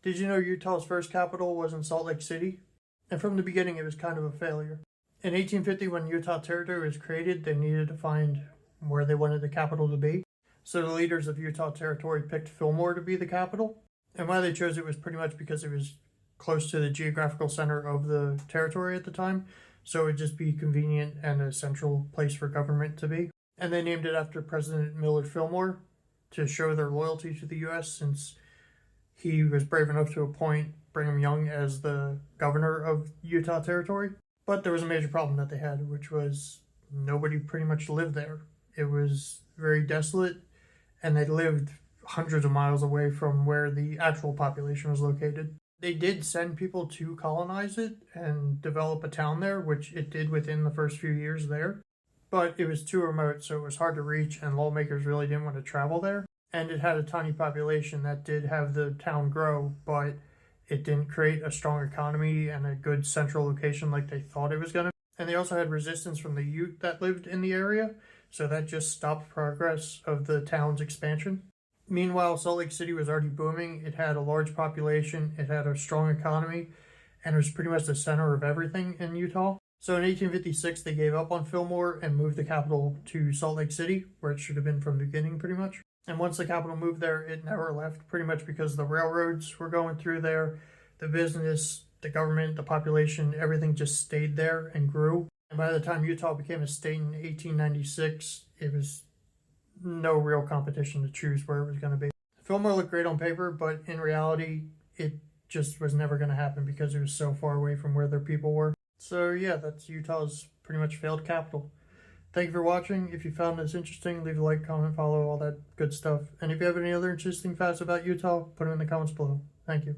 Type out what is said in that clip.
Did you know Utah's first capital was in Salt Lake City? And from the beginning, it was kind of a failure. In 1850, when Utah Territory was created, they needed to find where they wanted the capital to be. So the leaders of Utah Territory picked Fillmore to be the capital. And why they chose it was pretty much because it was close to the geographical center of the territory at the time. So it would just be convenient and a central place for government to be. And they named it after President Millard Fillmore to show their loyalty to the U.S. since he was brave enough to appoint Brigham Young as the governor of Utah Territory. But there was a major problem that they had, which was nobody pretty much lived there. It was very desolate, and they lived hundreds of miles away from where the actual population was located. They did send people to colonize it and develop a town there, which it did within the first few years there. But it was too remote, so it was hard to reach, and lawmakers really didn't want to travel there. And it had a tiny population that did have the town grow, but it didn't create a strong economy and a good central location like they thought it was going to. And they also had resistance from the Ute that lived in the area, so that just stopped progress of the town's expansion. Meanwhile, Salt Lake City was already booming. It had a large population, it had a strong economy, and it was pretty much the center of everything in Utah. So in 1856, they gave up on Fillmore and moved the capital to Salt Lake City, where it should have been from the beginning pretty much. And once the capital moved there, it never left, pretty much because the railroads were going through there, the business, the government, the population, everything just stayed there and grew. And by the time Utah became a state in 1896, it was no real competition to choose where it was going to be. Fillmore looked great on paper, but in reality, it just was never going to happen because it was so far away from where their people were. So yeah, that's Utah's pretty much failed capital. Thank you for watching. If you found this interesting, leave a like, comment, follow, all that good stuff. And if you have any other interesting facts about Utah, put them in the comments below. Thank you.